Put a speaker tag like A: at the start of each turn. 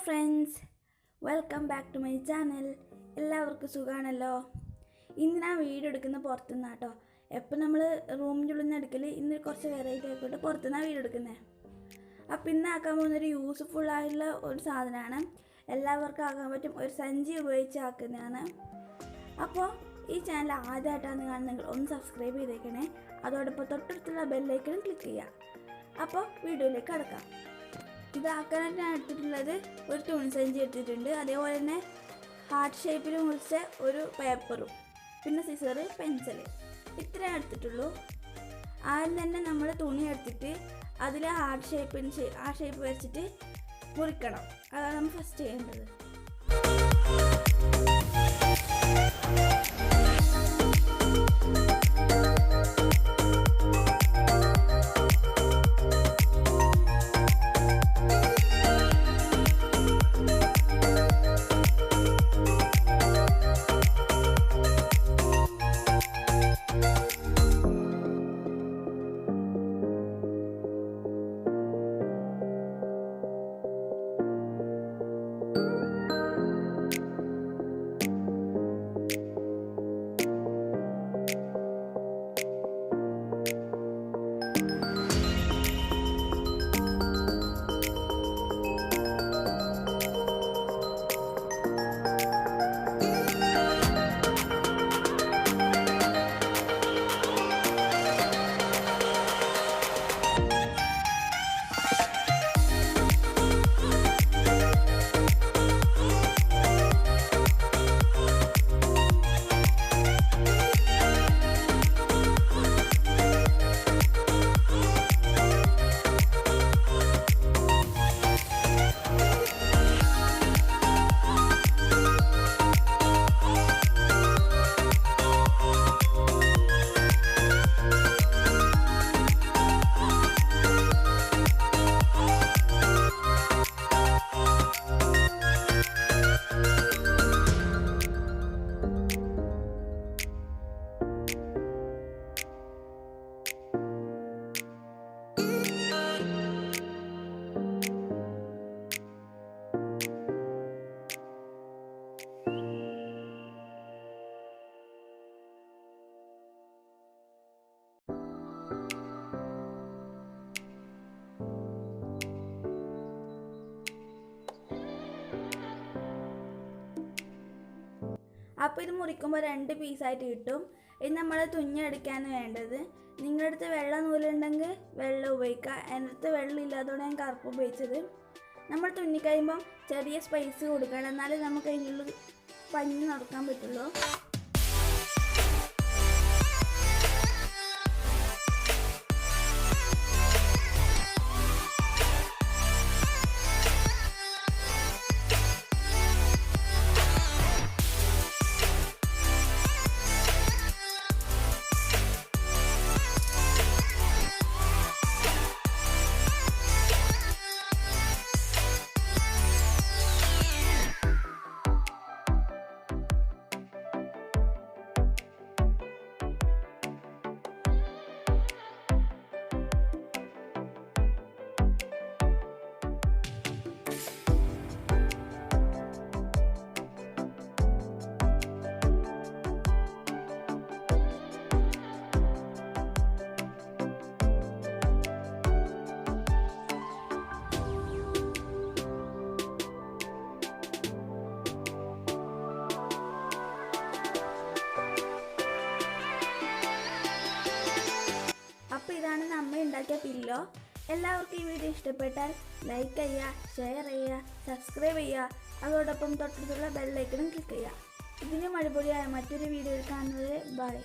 A: friends, welcome back to my channel. എല്ലാവർക്കും സുഖാണല്ലോ. ഇന്ന് ഞാൻ വീഡിയോ എടുക്കുന്ന പുറത്തുനിന്നാണ് കേട്ടോ. എപ്പോൾ നമ്മൾ റൂമിൻ്റെ ഉള്ളിൽ നിന്ന് എടുക്കൽ ഇന്ന് കുറച്ച് വെറൈറ്റി ആയിക്കോട്ടെ പുറത്തുനിന്നാണ് വീഡിയോ എടുക്കുന്നത്. അപ്പോൾ ഇന്ന് ആക്കാൻ പോകുന്നൊരു യൂസ്ഫുൾ ആയിട്ടുള്ള ഒരു സാധനമാണ്. എല്ലാവർക്കും ആക്കാൻ പറ്റും. ഒരു സഞ്ചി ഉപയോഗിച്ച് ആക്കുന്നതാണ്. അപ്പോൾ ഈ ചാനൽ ആദ്യമായിട്ടാണ് കാണുന്നെങ്കിൽ ഒന്ന് സബ്സ്ക്രൈബ് ചെയ്തേക്കണേ. അതോടൊപ്പം തൊട്ടടുത്തുള്ള ബെല്ലൈക്കൺ ക്ലിക്ക് ചെയ്യുക. അപ്പോൾ വീഡിയോയിലേക്ക് കടക്കാം. ഇതാക്കാനായിട്ട് ഞാൻ എടുത്തിട്ടുള്ളത് ഒരു തുണി സഞ്ചി എടുത്തിട്ടുണ്ട്. അതേപോലെ തന്നെ ഹാർട്ട് ഷേപ്പിൽ മുറിച്ച ഒരു പേപ്പറും പിന്നെ സിസറ് പെൻസിൽ ഇത്രയും എടുത്തിട്ടുള്ളൂ. ആദ്യം തന്നെ നമ്മൾ തുണി എടുത്തിട്ട് അതിൽ ഹാർട്ട് ഷേപ്പ് വെച്ചിട്ട് മുറിക്കണം. അതാണ് നമ്മൾ ഫസ്റ്റ് ചെയ്യേണ്ടത്. അപ്പോൾ ഇത് മുറിക്കുമ്പോൾ 2 പീസായിട്ട് കിട്ടും. ഇത് നമ്മൾ തുന്നിയെടുക്കാനാണ് വേണ്ടത്. നിങ്ങളുടെ അടുത്ത് വെള്ള നൂലുണ്ടെങ്കിൽ വെള്ളം ഉപയോഗിക്കുക. എൻ്റെ അടുത്ത് വെള്ളം ഇല്ലാത്തതുകൊണ്ട് ഞാൻ കറുപ്പ് ഉപയോഗിച്ചത്. നമ്മൾ തുന്നിക്കഴിയുമ്പം ചെറിയ സ്പേസ് കൊടുക്കണം, എന്നാലേ നമുക്ക് അതിനുള്ളിൽ പഞ്ഞി നടക്കാൻ പറ്റുള്ളൂ. അപ്പോൾ ഇതാണ് നമ്മൾ ഉണ്ടാക്കിയ പില്ലോ. എല്ലാവർക്കും ഈ വീഡിയോ ഇഷ്ടപ്പെട്ടാൽ ലൈക്ക് ചെയ്യുക, ഷെയർ ചെയ്യുക, സബ്സ്ക്രൈബ് ചെയ്യുക. അതോടൊപ്പം തൊട്ടടുത്തുള്ള ബെല്ലൈക്കണും ക്ലിക്ക് ചെയ്യുക. ഇതിനും അടിപൊളിയായ മറ്റൊരു വീഡിയോയിൽ കാണുന്നത്. ബൈ.